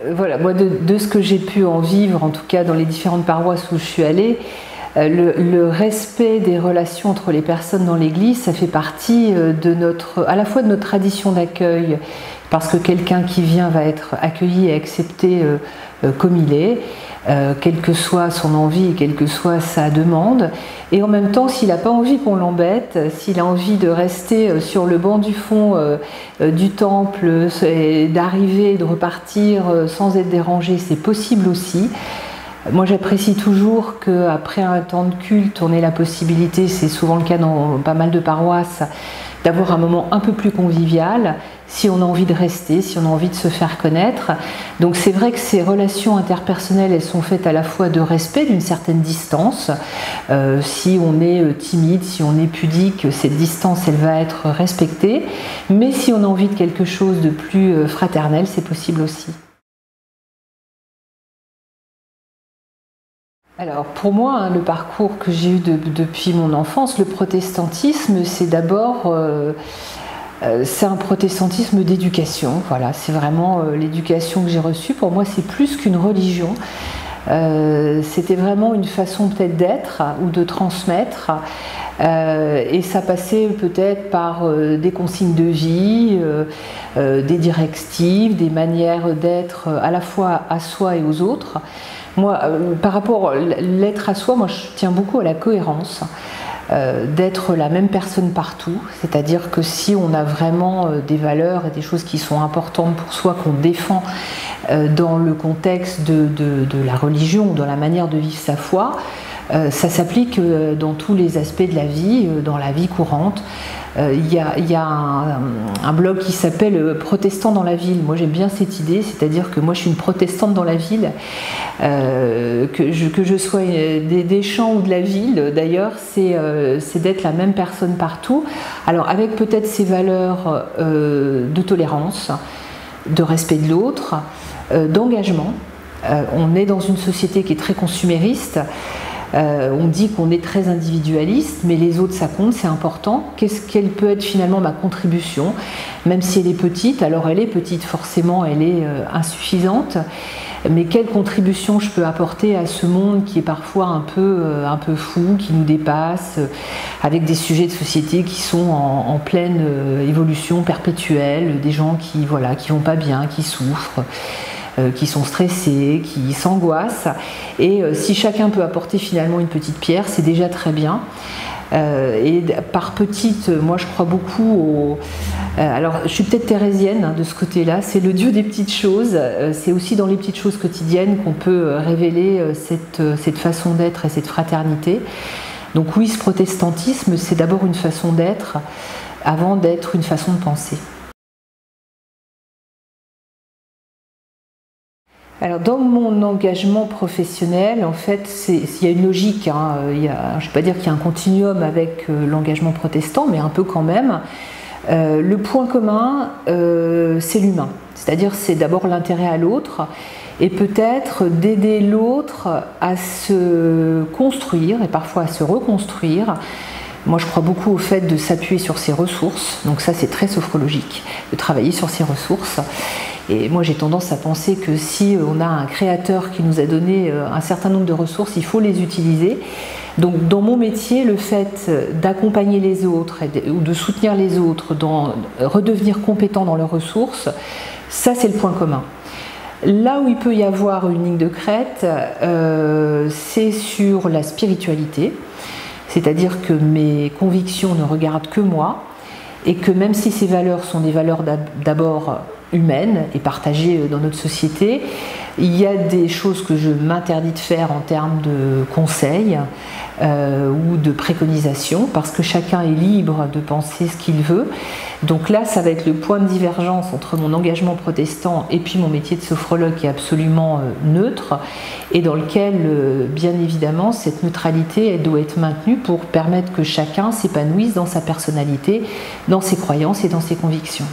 Voilà, moi de ce que j'ai pu en vivre, en tout cas dans les différentes paroisses où je suis allée, le respect des relations entre les personnes dans l'Église, ça fait partie à la fois de notre tradition d'accueil, parce que quelqu'un qui vient va être accueilli et accepté comme il est, quelle que soit son envie, quelle que soit sa demande. Et en même temps, s'il n'a pas envie qu'on l'embête, s'il a envie de rester sur le banc du fond du temple, d'arriver et de repartir sans être dérangé, c'est possible aussi. Moi, j'apprécie toujours qu'après un temps de culte, on ait la possibilité, c'est souvent le cas dans pas mal de paroisses, d'avoir un moment un peu plus convivial, si on a envie de rester, si on a envie de se faire connaître. Donc c'est vrai que ces relations interpersonnelles, elles sont faites à la fois de respect, d'une certaine distance. Si on est timide, si on est pudique, cette distance, elle va être respectée. Mais si on a envie de quelque chose de plus fraternel, c'est possible aussi. Alors pour moi, le parcours que j'ai eu depuis mon enfance, le protestantisme, c'est d'abord c'est un protestantisme d'éducation. Voilà, c'est vraiment l'éducation que j'ai reçue. Pour moi, c'est plus qu'une religion. C'était vraiment une façon peut-être d'être ou de transmettre. Et ça passait peut-être par des consignes de vie, des directives, des manières d'être à la fois à soi et aux autres. Moi, par rapport à l'être à soi, moi je tiens beaucoup à la cohérence, d'être la même personne partout, c'est-à-dire que si on a vraiment des valeurs et des choses qui sont importantes pour soi, qu'on défend dans le contexte de la religion, dans la manière de vivre sa foi, ça s'applique dans tous les aspects de la vie, dans la vie courante. Il y a un blog qui s'appelle Protestant dans la ville. Moi j'aime bien cette idée, c'est-à-dire que moi je suis une protestante dans la ville, que je sois des champs ou de la ville d'ailleurs, c'est d'être la même personne partout. Alors avec peut-être ces valeurs de tolérance, de respect de l'autre, d'engagement. On est dans une société qui est très consumériste. On dit qu'on est très individualiste, mais les autres ça compte, c'est important. Quelle peut être finalement ma contribution, même si elle est petite? Alors elle est petite, forcément elle est insuffisante, mais quelle contribution je peux apporter à ce monde qui est parfois un peu fou, qui nous dépasse, avec des sujets de société qui sont en pleine évolution perpétuelle, des gens qui vont pas bien, qui souffrent, qui sont stressés, qui s'angoissent. Et si chacun peut apporter finalement une petite pierre, c'est déjà très bien. Et par petite, moi je crois beaucoup alors je suis peut-être thérésienne de ce côté-là, c'est le Dieu des petites choses, c'est aussi dans les petites choses quotidiennes qu'on peut révéler cette façon d'être et cette fraternité. Donc oui, ce protestantisme, c'est d'abord une façon d'être avant d'être une façon de penser. Alors dans mon engagement professionnel, en fait, il y a une logique. Je ne vais pas dire qu'il y a un continuum avec l'engagement protestant, mais un peu quand même. Le point commun, c'est l'humain. C'est-à-dire c'est d'abord l'intérêt à l'autre et peut-être d'aider l'autre à se construire et parfois à se reconstruire. Moi, je crois beaucoup au fait de s'appuyer sur ses ressources. Donc ça, c'est très sophrologique, de travailler sur ses ressources. Et moi, j'ai tendance à penser que si on a un créateur qui nous a donné un certain nombre de ressources, il faut les utiliser. Donc, dans mon métier, le fait d'accompagner les autres ou de soutenir les autres, dans redevenir compétents dans leurs ressources, ça, c'est le point commun. Là où il peut y avoir une ligne de crête, c'est sur la spiritualité. C'est-à-dire que mes convictions ne regardent que moi et que même si ces valeurs sont des valeurs d'abord humaines et partagées dans notre société, il y a des choses que je m'interdis de faire en termes de conseils ou de préconisations parce que chacun est libre de penser ce qu'il veut. Donc là, ça va être le point de divergence entre mon engagement protestant et puis mon métier de sophrologue qui est absolument neutre et dans lequel, bien évidemment, cette neutralité elle doit être maintenue pour permettre que chacun s'épanouisse dans sa personnalité, dans ses croyances et dans ses convictions.